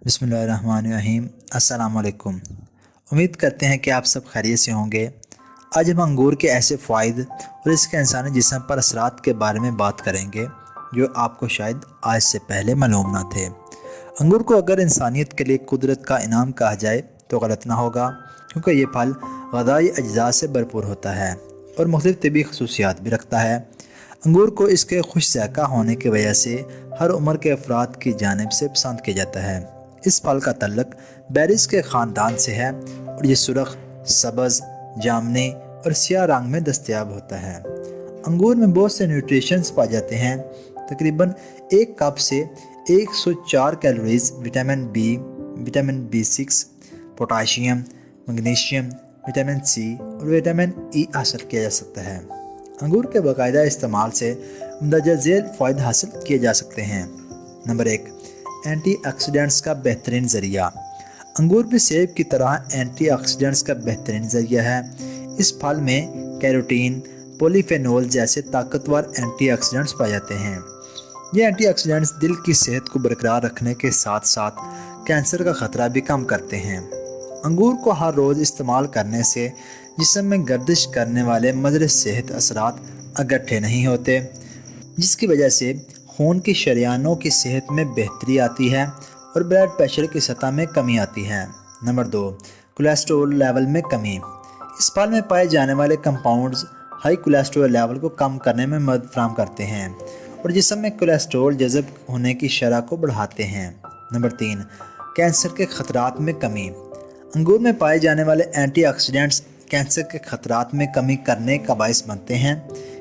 बिस्मिल्लाहिर्रहमानिर्रहीम। अस्सलाम वालेकुम। उम्मीद करते हैं कि आप सब खैरियत से होंगे। आज हम अंगूर के ऐसे फ़ायदे और इसके इंसानी जिस्म पर असरात के बारे में बात करेंगे जो आपको शायद आज से पहले मालूम ना थे। अंगूर को अगर इंसानियत के लिए कुदरत का इनाम कहा जाए तो गलत ना होगा, क्योंकि ये फल ग़िज़ाई अज्जा से भरपूर होता है और मुख्तलिफ़ तिबी खसूसियात भी रखता है। अंगूर को इसके खुश ज़ायक़ा होने की वजह से हर उम्र के अफराद की जानिब से पसंद किया जाता है। इस फल का तल्लुक़ बेरीज़ के ख़ानदान से है और ये सुरख, सब्ज़, जामुनी और स्याह रंग में दस्तयाब होता है। अंगूर में बहुत से न्यूट्रिशंस पाए जाते हैं। तकरीबन एक कप से 104 calories vitamin B, vitamin B6, potassium, magnesium, vitamin C और विटामिन ई हासिल किया जा सकता है। अंगूर के बाकायदा इस्तेमाल से मंदरजा झेल फ़ायदे हासिल किए जा सकते हैं। नंबर 1, एंटीऑक्सीडेंट्स का बेहतरीन ज़रिया। अंगूर भी सेब की तरह एंटीऑक्सीडेंट्स का बेहतरीन ज़रिया है। इस फल में कैरोटीन, पॉलीफेनोल जैसे ताकतवर एंटीऑक्सीडेंट्स पाए जाते हैं। ये एंटीऑक्सीडेंट्स दिल की सेहत को बरकरार रखने के साथ साथ कैंसर का ख़तरा भी कम करते हैं। अंगूर को हर रोज़ इस्तेमाल करने से जिस्म में गर्दिश करने वाले मदर सेहत असरात इकट्ठे नहीं होते, जिसकी वजह से खून की शरियानों की सेहत में बेहतरी आती है और ब्लड प्रेशर की सतह में कमी आती है। नंबर 2, कोलेस्ट्रॉल लेवल में कमी। इस फल में पाए जाने वाले कंपाउंड्स हाई कोलेस्ट्रॉल लेवल को कम करने में मदद फराहम करते हैं और जिस्म में कोलेस्ट्रॉल जज़ब होने की शरह को बढ़ाते हैं। नंबर 3, कैंसर के ख़तरात में कमी। अंगूर में पाए जाने वाले एंटीऑक्सीडेंट्स कैंसर के ख़तरात में कमी करने का बायस बनते हैं।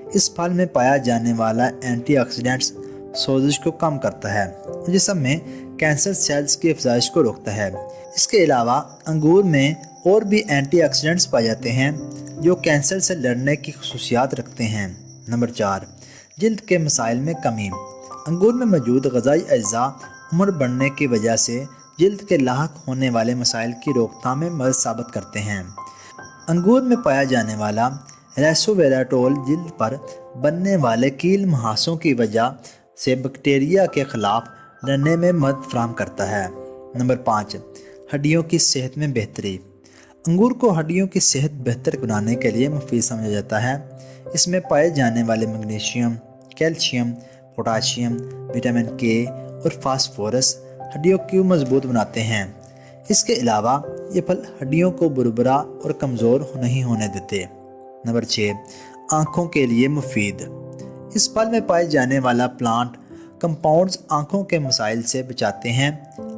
इस फल में पाया जाने वाला एंटीऑक्सीडेंट्स सोजिश को कम करता है और जिस्म में कैंसर सेल्स की अफजाइश को रोकता है। इसके अलावा अंगूर में और भी एंटीऑक्सीडेंट्स पाए जाते हैं जो कैंसर से लड़ने की खसूसियात रखते हैं। नंबर 4, जिल्द के मसाइल में कमी। अंगूर में मौजूद ग़िज़ाई अज्जा उम्र बढ़ने की वजह से जिल्द के लाहक होने वाले मसाइल की रोकथाम में मदद साबित करते हैं। अंगूर में पाया जाने वाला रेसोवेराटोल जिल्द पर बनने वाले कील मुहासों की वजह से बैक्टीरिया के ख़िलाफ़ लड़ने में मदद फराहम करता है। नंबर 5, हड्डियों की सेहत में बेहतरी। अंगूर को हड्डियों की सेहत बेहतर बनाने के लिए मुफीद समझा जाता है। इसमें पाए जाने वाले मैग्नीशियम, कैल्शियम, पोटाशियम, विटामिन के और फास्फोरस हड्डियों को मजबूत बनाते हैं। इसके अलावा ये फल हड्डियों को बुरबुरा और कमज़ोर नहीं होने देते। नंबर 6, आँखों के लिए मुफीद। इस फल में पाए जाने वाला प्लांट कंपाउंड्स आँखों के मसाइल से बचाते हैं।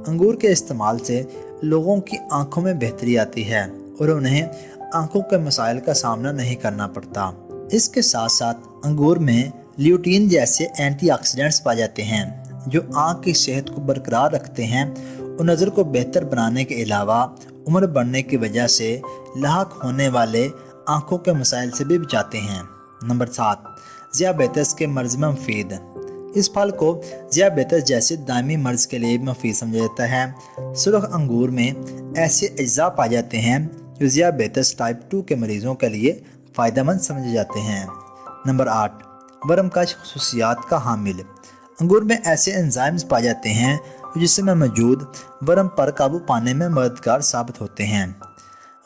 अंगूर के इस्तेमाल से लोगों की आँखों में बेहतरी आती है और उन्हें आँखों के मसाइल का सामना नहीं करना पड़ता। इसके साथ साथ अंगूर में ल्यूटीन जैसे एंटीऑक्सीडेंट्स पाए जाते हैं जो आँख की सेहत को बरकरार रखते हैं और नज़र को बेहतर बनाने के अलावा उम्र बढ़ने की वजह से लाहक होने वाले आँखों के मसाइल से भी बचाते हैं। नंबर 7, ज़ियाबेतस के मर्ज़ में मुफीद। इस फल को ज़ियाबेतस जैसे दायमी मर्ज़ के लिए मुफीद समझा जाता है। सुरख अंगूर में ऐसे अज्जा पाए जाते हैं जो ज़ियाबेतस टाइप 2 के मरीज़ों के लिए फ़ायदेमंद समझे जाते हैं। नंबर 8, वरम का खसूसियात का हामिल। अंगूर में ऐसे एंजाइम्स पाए जाते हैं जो जिस्म में मौजूद वरम पर काबू पाने में मददगार साबित होते हैं।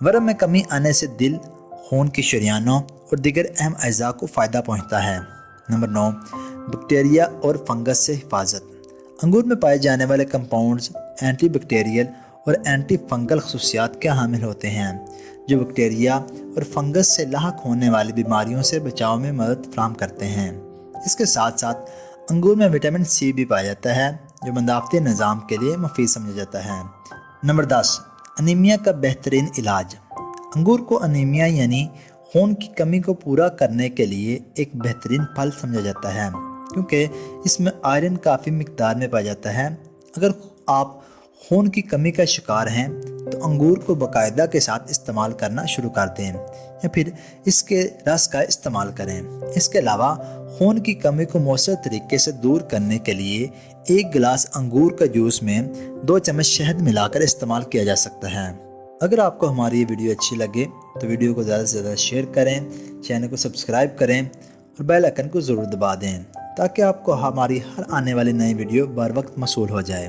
वरम में कमी आने से दिल, खून की शरियानों और दीगर अहम अज़्ज़ा को फ़ायदा पहुँचता है। नंबर 9, बैक्टीरिया और फंगस से हिफाजत। अंगूर में पाए जाने वाले कंपाउंड्स एंटी बैक्टीरियल और एंटी फंगल खसूसियात के हामिल होते हैं जो बैक्टीरिया और फंगस से लाहक होने वाली बीमारियों से बचाव में मदद फराहम करते हैं। इसके साथ साथ अंगूर में विटामिन सी भी पाया जाता है जो मदाफ़ती निज़ाम के लिए मुफीद समझा जाता है। नंबर 10, अनीमिया का बेहतरीन इलाज। अंगूर को अनीमिया यानी खून की कमी को पूरा करने के लिए एक बेहतरीन फल समझा जाता है क्योंकि इसमें आयरन काफ़ी मिकदार में पाया जाता है। अगर आप खून की कमी का शिकार हैं तो अंगूर को बाकायदा के साथ इस्तेमाल करना शुरू कर दें या फिर इसके रस का इस्तेमाल करें। इसके अलावा खून की कमी को मौसर तरीके से दूर करने के लिए 1 गिलास अंगूर का जूस में 2 चम्मच शहद मिलाकर इस्तेमाल किया जा सकता है। अगर आपको हमारी ये वीडियो अच्छी लगे तो वीडियो को ज़्यादा से ज़्यादा शेयर करें, चैनल को सब्सक्राइब करें और बेल आइकन को ज़रूर दबा दें ताकि आपको हमारी हर आने वाली नई वीडियो बर वक्त मौसूल हो जाए।